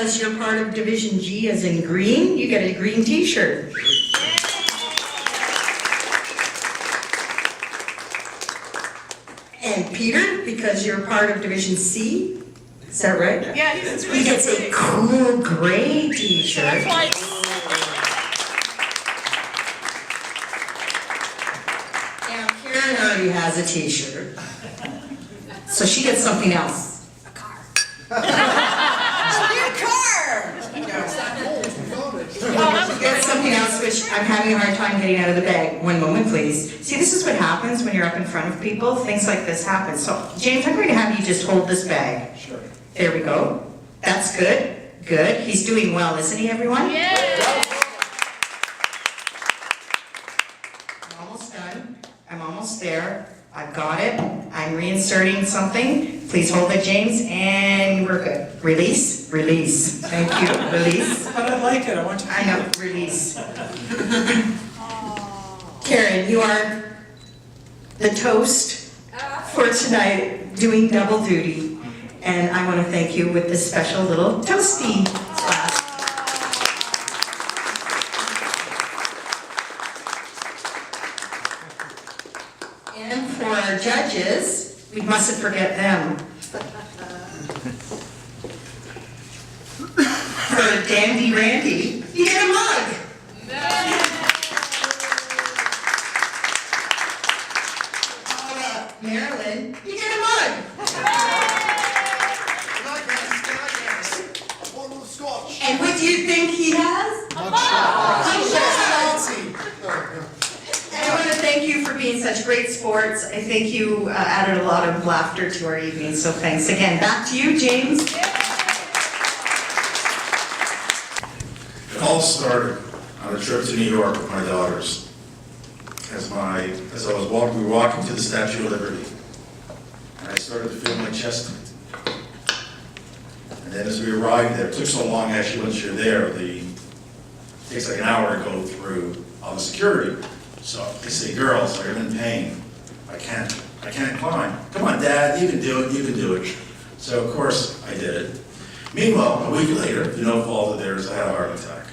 because you're part of Division G as in green, you get a green t-shirt. And Peter, because you're part of Division C, is that right? Yeah, he's He gets a cool gray t-shirt. That's why Now, Karen already has a t-shirt, so she gets something else. a car. She gets something else, which I'm having a hard time getting out of the bag. One moment, please. See, this is what happens when you're up in front of people. Things like this happen. So, James, I'm going to have you just hold this bag. Sure. There we go. That's good. Good. He's doing well, isn't he, everyone? Yeah. I'm almost done. I'm almost there. I've got it. I'm reinserting something. Please hold it, James, and we're good. Release, release. Thank you. Release. But I like it. I want to. I know. Release. Karen, you are the toast for tonight, doing double duty, and I want to thank you with this special little toasty glass. And for our judges, we mustn't forget them. For Dandy Randy, you get a mug. Marilyn, you get a mug. And what do you think he has? And I want to thank you for being such great sports. I think you added a lot of laughter to our evening, so thanks again. Back to you, James. It all started on a trip to New York with my daughters. As we were walking to the Statue of Liberty, and I started to feel my chest tight. And then as we arrived there, it took so long actually once you're there, it takes like an hour to go through all the security. So they say, girls, I'm in pain. I can't climb. Come on, Dad, you can do it, you can do it. So of course I did it. Meanwhile, a week later, through no fault of theirs, I had a heart attack.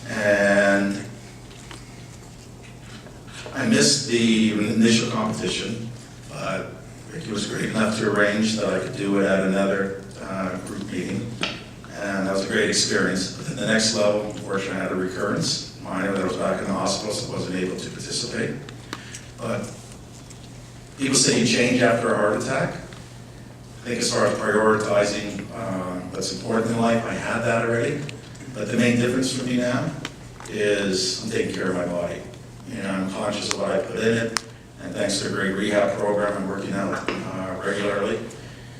And I missed the initial competition, but Ricky was great enough to arrange that I could do it at another group meeting. And that was a great experience. But then the next level, unfortunately, I had a recurrence. Minor, that I was back in the hospital, so I wasn't able to participate. But people say you change after a heart attack. I think as far as prioritizing what's important in life, I had that already. But the main difference for me now is I'm taking care of my body. You know, I'm conscious of what I put in it, and thanks to a great rehab program, I'm working out regularly.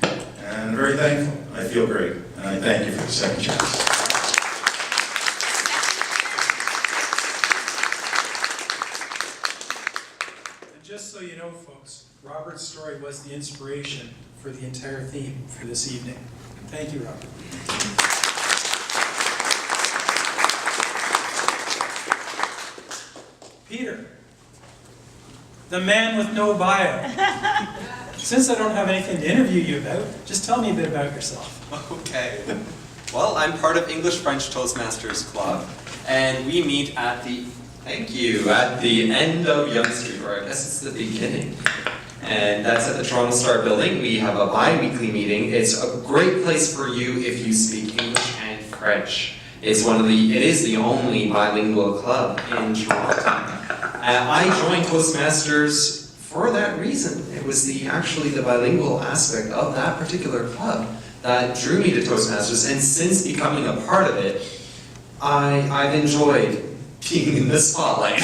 And I'm very thankful. I feel great, and I thank you for the second chance. And just so you know, folks, Robert's story was the inspiration for the entire theme for this evening. Thank you, Robert. Peter, the man with no bio. Since I don't have anything to interview you about, just tell me a bit about yourself. Okay. Well, I'm part of English-French Toastmasters Club, and we meet at the, thank you, at the end of Yonge Street, or I guess it's the beginning. And that's at the Toronto Star Building. We have a bi-weekly meeting. It's a great place for you if you speak English and French. It is the only bilingual club in Toronto. I joined Toastmasters for that reason. It was actually the bilingual aspect of that particular club that drew me to Toastmasters, and since becoming a part of it, I've enjoyed being in the spotlight.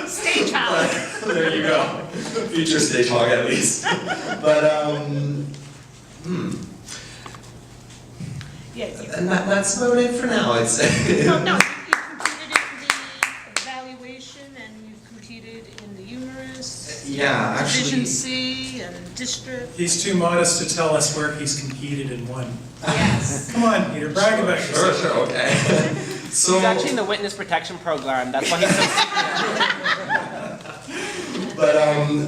Stage hog. There you go. Future stage hog at least. But Yeah, and that's about it for now, I'd say. no, you competed in the evaluation and you competed in the humorous. Yeah, actually. Division C and district. He's too modest to tell us where he's competed and won. Yes. Come on, Peter, brag about yourself. Sure, okay. So, He's actually in the witness protection program. That's why he's so secret. but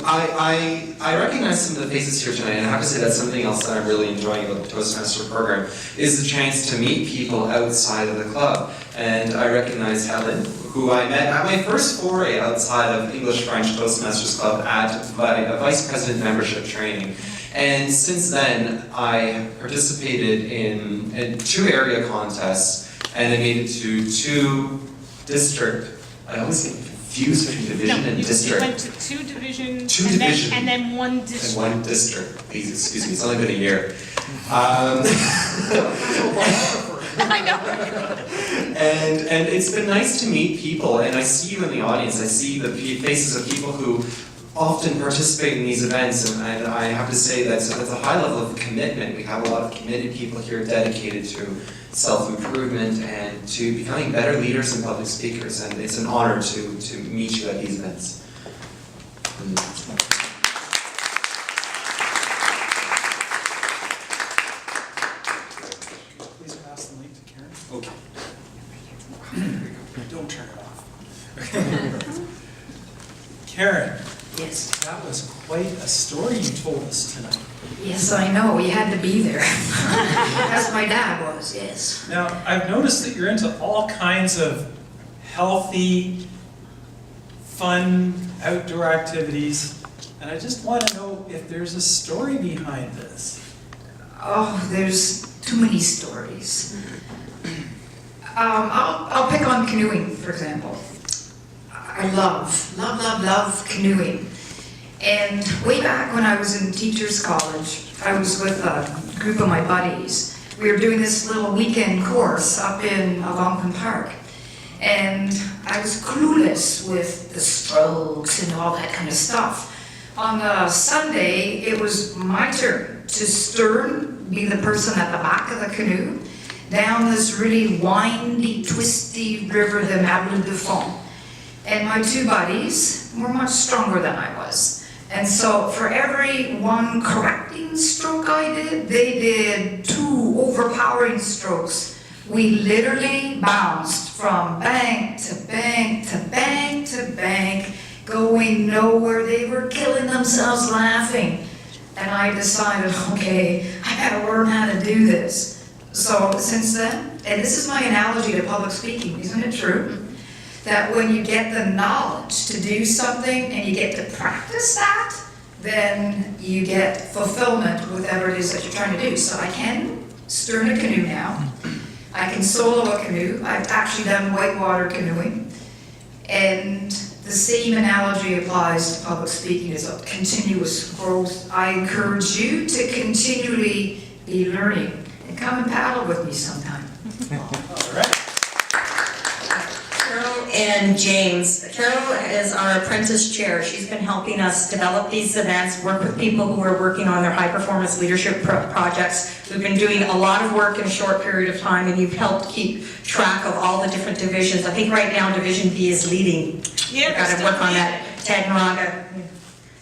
I recognize some of the faces here tonight, and I have to say that's something else that I'm really enjoying about the Toastmaster program, is the chance to meet people outside of the club. And I recognize Helen, who I met at my first foray outside of English French Toastmasters Club at a Vice President membership training. And since then, I participated in 2 area contests, and I made it to 2 district. I always get confused between division and district. You went to 2 divisions. 2 divisions. And then 1 district. And 1 district. Please excuse me, it's only been a year. I know. And it's been nice to meet people, and I see you in the audience. I see the faces of people who often participate in these events, and I have to say that's a high level of commitment. We have a lot of committed people here dedicated to self-improvement and to becoming better leaders and public speakers, and it's an honor to meet you at these events. Please pass the link to Karen. Okay. Don't turn it off. Karen, Yes, that was quite a story you told us tonight. yes, I know, you had to be there. As my dad was, yes. Now, I've noticed that you're into all kinds of healthy, fun, outdoor activities, and I just want to know if there's a story behind this. Oh, there's too many stories. I'll pick on canoeing, for example. I love canoeing. And way back when I was in teachers college, I was with a group of my buddies. We were doing this little weekend course up in Algonquin Park. And I was clueless with the strokes and all that kind of stuff. On a Sunday, it was my turn to stern, be the person at the back of the canoe, down this really windy, twisty river, the Mable de Fond. And my 2 buddies were much stronger than I was. And so for every 1 correcting stroke I did, they did 2 overpowering strokes. We literally bounced from bank to bank to bank to bank, going nowhere. They were killing themselves laughing. And I decided, okay, I gotta learn how to do this. So since then, and this is my analogy to public speaking, isn't it true? That when you get the knowledge to do something and you get to practice that, then you get fulfillment with whatever it is that you're trying to do. So I can stern a canoe now. I can solo a canoe. I've actually done whitewater canoeing. And the same analogy applies to public speaking as a continuous growth. I encourage you to continually be learning and come and paddle with me sometime. All right. Carol and James. Carol is our apprentice chair. She's been helping us develop these events, work with people who are working on their high-performance leadership projects. We've been doing a lot of work in a short period of time, and you've helped keep track of all the different divisions. I think right now Division B is leading. Yeah, We've got to work on that. Ted and Rhonda.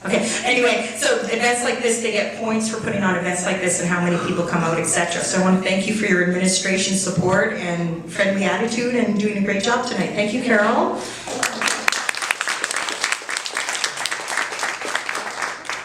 Okay, anyway, so events like this, they get points for putting on events like this and how many people come out, etc. So I want to thank you for your administration support and friendly attitude and doing a great job tonight. Thank you, Carol.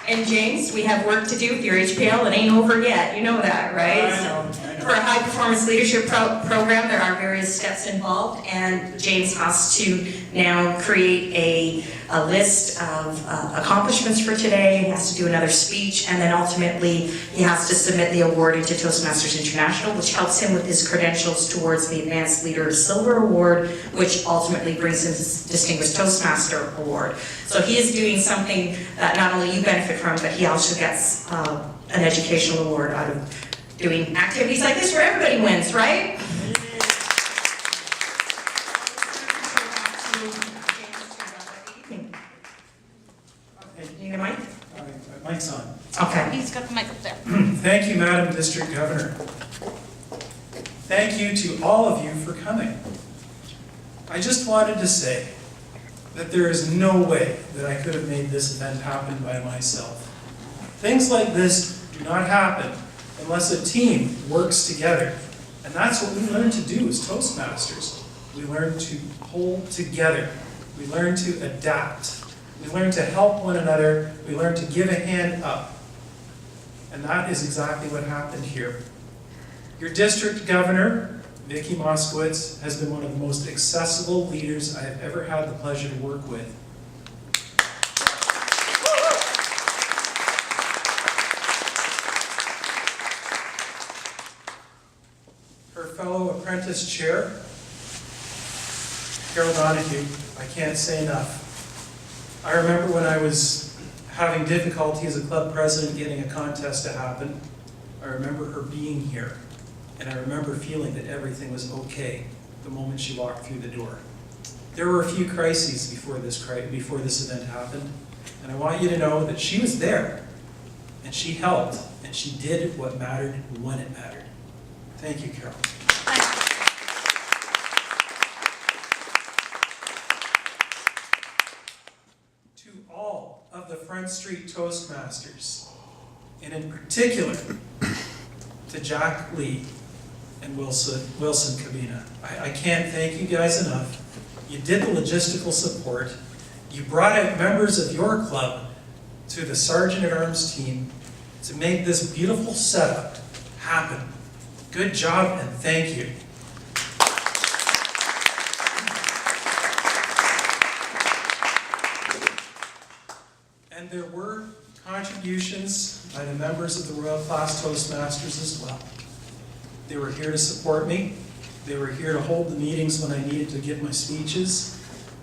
And James, we have work to do with your HPL. It ain't over yet. You know that, right? I know. For a high-performance leadership program, there are various steps involved, and James has to now create a list of accomplishments for today. He has to do another speech, and then ultimately he has to submit the award into Toastmasters International, which helps him with his credentials towards the Advanced Leader Silver Award, which ultimately brings him his Distinguished Toastmaster Award. So he is doing something that not only you benefit from, but he also gets an educational award out of doing activities like this where everybody wins, right? Need a mic? Mic's on. Okay. He's got the mic up there. Thank you, Madam District Governor. Thank you to all of you for coming. I just wanted to say that there is no way that I could have made this event happen by myself. Things like this do not happen unless a team works together. And that's what we learn to do as Toastmasters. We learn to pull together. We learn to adapt. We learn to help one another. We learn to give a hand up. And that is exactly what happened here. Your district governor, Vicki Moskowitz, has been one of the most accessible leaders I have ever had the pleasure to work with. Her fellow apprentice chair, Carol Donahue, I can't say enough. I remember when I was having difficulty as a club president getting a contest to happen. I remember her being here, and I remember feeling that everything was okay the moment she walked through the door. There were a few crises before this event happened, and I want you to know that she was there, and she helped, and she did what mattered when it mattered. Thank you, Carol. To all of the Front Street Toastmasters, and in particular to Jack Lee and Wilson Cabina, I can't thank you guys enough. You did the logistical support. You brought out members of your club to the Sergeant-at-Arms team to make this beautiful setup happen. Good job and thank you. And there were contributions by the members of the Royal Class Toastmasters as well. They were here to support me. They were here to hold the meetings when I needed to give my speeches.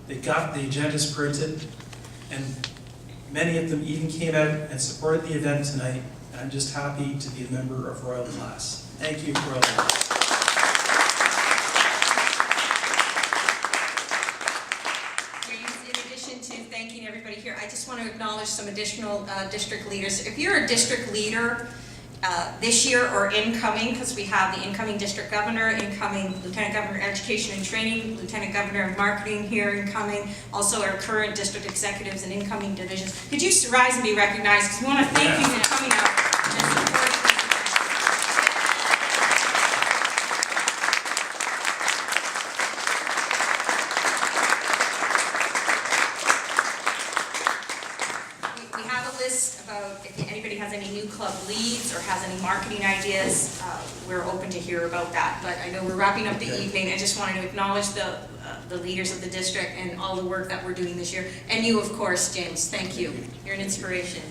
They got the agendas printed, and many of them even came out and supported the event tonight. And I'm just happy to be a member of Royal Class. Thank you, Royal Class. In addition to thanking everybody here, I just want to acknowledge some additional district leaders. If you're a district leader this year or incoming, because we have the incoming district governor, incoming lieutenant governor of education and training, lieutenant governor of marketing here incoming, also our current district executives and incoming divisions, could you rise and be recognized? Because we want to thank you for coming out and supporting. We have a list about if anybody has any new club leads or has any marketing ideas, we're open to hear about that. But I know we're wrapping up the evening. I just wanted to acknowledge the leaders of the district and all the work that we're doing this year. And you, of course, James. Thank you. You're an inspiration.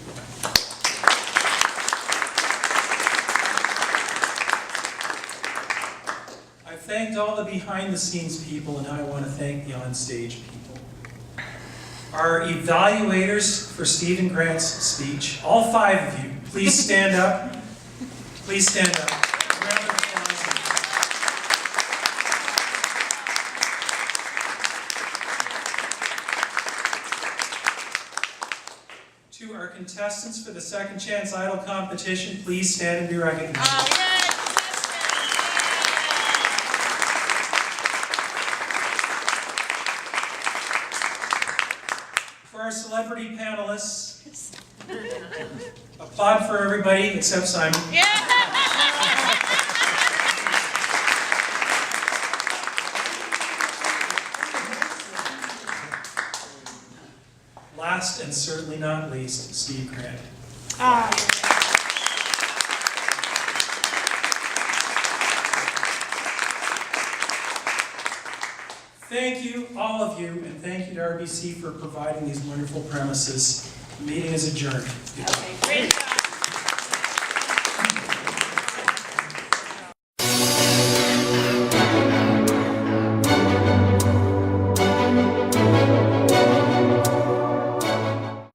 I've thanked all the behind-the-scenes people, and now I want to thank the on-stage people. Our evaluators for Stephen Grant's speech, all 5 of you, please stand up. Please stand up. Round of applause. To our contestants for the Second Chance Idol competition, please stand and be recognized. For our celebrity panelists, applaud for everybody except Simon. Last and certainly not least, Steve Grant. Thank you, all of you, and thank you to RBC for providing these wonderful premises. The meeting is adjourned. Okay, great job.